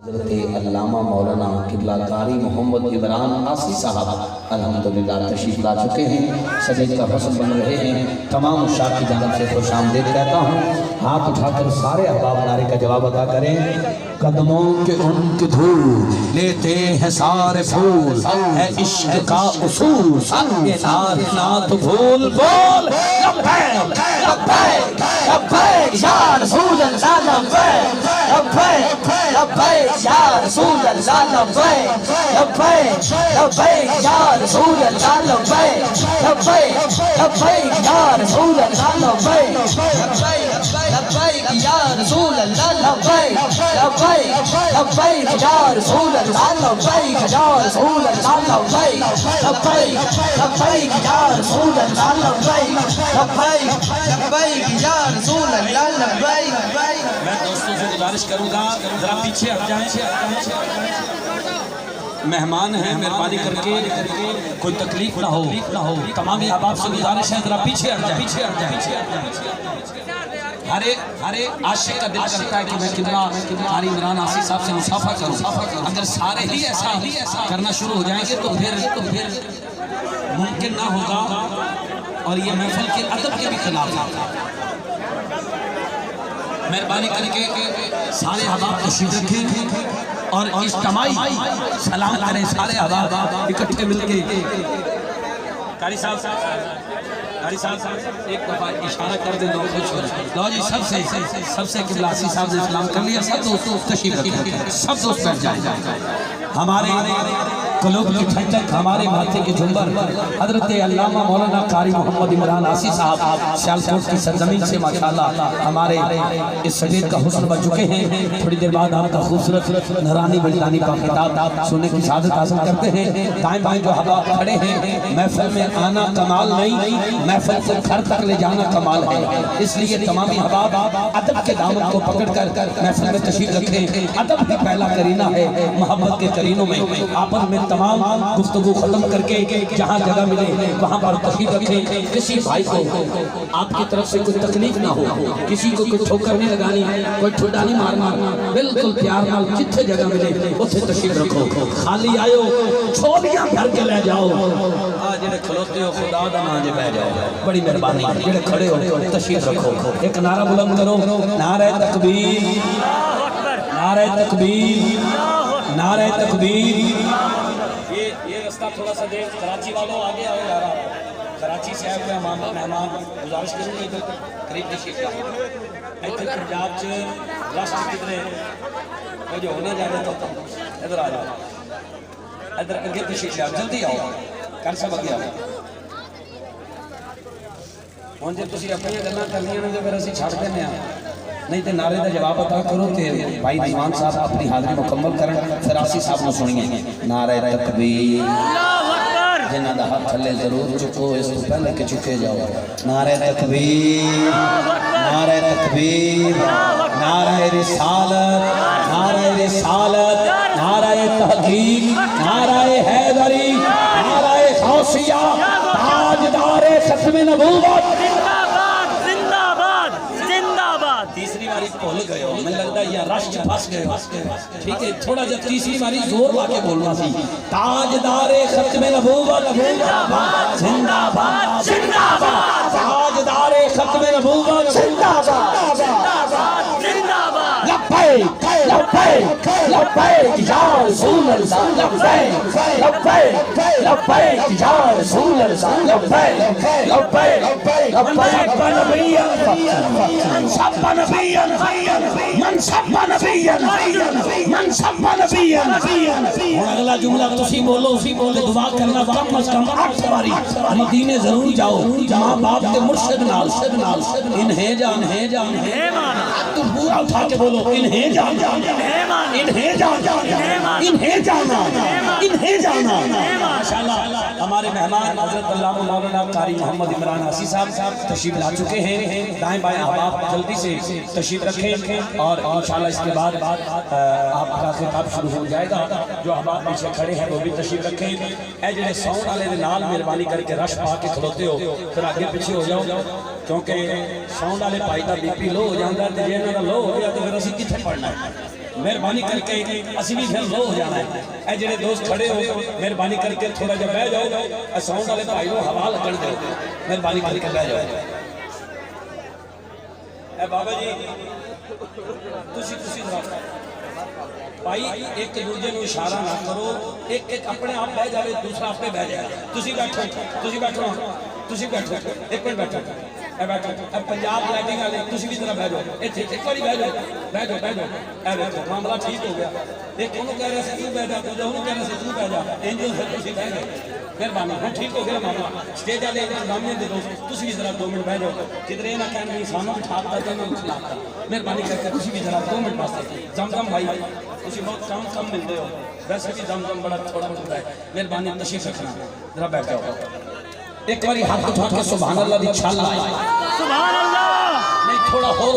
حضرت علامہ مولانا قبلہ قاری محمد عمران آسی صاحب الحمدللہ تشریف لا چکے ہیں، سجد کا حسن بن رہے ہیں۔ تمام شاہ کی جانب سے خوش آمدید کہتا ہوں۔ ہاتھ اٹھا کر سارے احباب نعرے کا جواب ادا کریں۔ قدموں کے ان کی دھول لیتے ہیں سارے پھول، ہے عشق کا اصول، یہ نعت نعت بھول بول لبیک لبیک لبیک یا رسول اللہ لبیک لبیک لبیک یا رسول اللہ لبیک لبیک لبیک یا رسول اللہ لبیک لبیک لبیک یا رسول اللہ لبیک لبیک یا رسول اللہ لبیک لبیک لبیک یا رسول اللہ لبیک یا رسول اللہ لبیک لبیک لبیک یا رسول اللہ لبیک لبیک لبیک یا رسول اللہ لبیک۔ میں دوستوں سے گزارش کروں گا ذرا پیچھے ہٹ جائیں، مہمان ہیں، مہربانی کر کے کوئی تکلیف نہ ہو۔ تمام احباب سے گزارش ہے ذرا پیچھے ہٹ جائیں۔ ہر ایک عاشق کا دل کرتا ہے کہ میں قبلہ قاری عمران آسی صاحب سے مصافحہ کروں۔ اگر سارے ہی ایسا کرنا شروع ہو جائیں گے تو پھر ممکن نہ ہوگا، اور یہ محفل کے ادب کے بھی خلاف ہے۔ مہربانی کر کے سارے احباب تشریف رکھیں اور اجتماعی سلام کریں سارے احباب اکٹھے مل کے۔ قاری صاحب ایک دفعہ اشارہ کر دیں، لوگ خوش ہو رہے ہیں۔ لو جی سب سے قبلہ آسی صاحب نے سلام کر لیا، سب دوست تشریف رکھیں، سب دوست بیٹھ جائیں۔ ہمارے قلوب کی ٹھنڈک، ہمارے ماتھے کے جھنبر حضرت علامہ مولانا قاری محمد عمران آسی صاحب سیالکوٹ کی سرزمین سے ماشاءاللہ ہمارے اس سجید کا حسن بن چکے ہیں۔ تھوڑی دیر بعد آپ کا خوبصورت نورانی ملتانی کا خطاب سننے کی سعادت حاصل کرتے ہیں۔ دائیں بائیں جو احباب کھڑے ہیں، محفل میں آنا کمال نہیں، محفل کو گھر تک لے جانا کمال ہے۔ اس لیے تمامی احباب ادب کے دامن کو پکڑ کر محفل میں تشریف رکھیں۔ ادب بھی پہلا کرینہ ہے محبت کے کرینوں میں۔ آپس میں تمام گفتگو ختم کر کے جہاں جگہ ملے وہاں پر تشریف رکھیں۔ کسی بھائی کو آپ کی طرف سے کوئی تکلیف نہ ہو، کسی کو کوئی ٹھوکر نہیں لگانی، کوئی ٹھوڈا نہیں مارنا، بالکل پیار نال جتھے جگہ ملے اتھے تشریف رکھو۔ خالی آئیو چھولیاں بھر کے لے جاؤ، جڑے کھلوتے ہو خدا دا نام جے بہ جاؤ۔ بڑی مہربانی، جڑے کھڑے ہو تشریف رکھو۔ ایک نعرہ بلند کرو، نعرہ تکبیر، نعرہ تکبیر، نعرہ تکبیر۔ یہ رستہ تھوڑا سا دے، کراچی والوں آگے آؤ یارا، کراچی سے آئے ہوئے مہمان گزارش کروں گی ادھر قریب تشریف لاؤ۔ ایتھے پنجاب چ رش کدھر وہ جو ہونا جا رہا تھا، ادھر آ جاؤ، ادھر اگے تشریف لاؤ، جلدی آؤ، کل سب اگے آؤ۔ ہوں جی تسی اپنی گلاں کرنیاں نے تو پھر اسی چھڈ دینے ہاں، نہیں تو نعرے کا جواب عطا کرو کہ بھائی دیوان صاحب اپنی حاضری مکمل کریں، پھر آسی صاحب نے سنیے نعرہ تکبیر۔ جنہاں دا ہاتھ تھلے ضرور چکو، اس کو پہلے کہ چکے جاؤ۔ نعرہ تکبیر، نعرہ تکبیر، نعرہ رسالت، نعرہ رسالت، نعرہ تحقیق، نعرہ حیدری، نعرہ غوثیہ، تاجدار ختم نبوت۔ تیسری باری بھول گئے ہو، میں لگتا ہے یہ رش پھنس گئے ہو، ٹھیک ہے تھوڑا جب تیسری باری زور لا کے بولنا سی۔ تاجدار ختم نبوت زندہ باد، زندہ باد، تاجدار ختم نبوت زندہ باد، زندہ باد، لبیک لبیک لبیک یا رسول اللہ، لبیک لبیک لبیک یا رسول اللہ، لبیک لبیک لبیک نبیًا من سب نبیًا من سب نبیًا من سب نبیًا۔ اگلا جملہ تسی بولو، دعا کرنا کم از کم 8 باری۔ مدینے ضرور جاؤ، ماں باپ کے مرشد نال انہیں جان ہے جان ہے تو پورا اٹھا کے بولو انہیں جان انہیں جانا انہیں جانا انہیں جانا۔ ماشاءاللہ ہمارے مہمان حضرت علامہ مولانا قاری محمد عمران آسی صاحب تشریف لا چکے ہیں۔ دائیں بائیں احباب جلدی سے تشریف رکھیں اور انشاءاللہ اس کے بعد آپ کا خطاب شروع ہو جائے گا۔ جو احباب پیچھے کھڑے ہیں وہ بھی تشریف رکھیں۔ اے جڑے ساؤنڈ والے دے نال مہربانی کر کے رش پا کے کھلوتے ہو پھر آگے پیچھے ہو جاؤ، کیونکہ ساؤنڈ والے بھائی دا بی پی لو ہو جاتا ہے، جے انہاں دا لو ہو گیا تو پھر اسی کتنے پڑھنا ہے۔ مہربانی کر کے اسی بھی پھر لو ہو جانا ہے اے جڑے دوست کھڑے ہو مہربانی کر کے تھوڑا جا بہ جاؤ اے ساؤنڈ والے بھائی نو ہوا لگن دو مہربانی کر کے بہ جاؤ اے بابا جی تسی ذرا بھائی ایک دوسرے کو اشارہ نہ کرو ایک اپنے آپ بہ جائے دوسرا آپ پہ بہ جائے تسی بیٹھو ایک منٹ بیٹھو اے بیٹھو اے پنجاب لائٹنگ والے تسی بھی ذرا بہ جاؤ ایک باری بہ جاؤ اے بیٹھو معاملہ ٹھیک ہو گیا ایک انہوں کہہ رہے سے تو بہ جا دوسرا انہوں کہہ رہے سے تو بہ جا انجو سے تسی بہ گئے مہربانی ہاں ٹھیک ہو گیا معاملہ اسٹیج والے انتظامیہ دے دوست تسی بھی ذرا 2 منٹ بہ جاؤ کدھر یہ نہ کہنا انسانوں بٹھاتا ہے تو کھلاتا مہربانی کر کے تسی بھی ذرا 2 منٹ واسطے زمزم بھائی تسی بہت کم ملتے ہو ویسے بھی زمزم بڑا تھوڑا ملتا ہے مہربانی تشریف رکھنا ذرا بیٹھ جاؤ ایک باری ہاتھ اٹھا کے سبحان اللہ دی چھال لائے سبحان اللہ نہیں تھوڑا ہو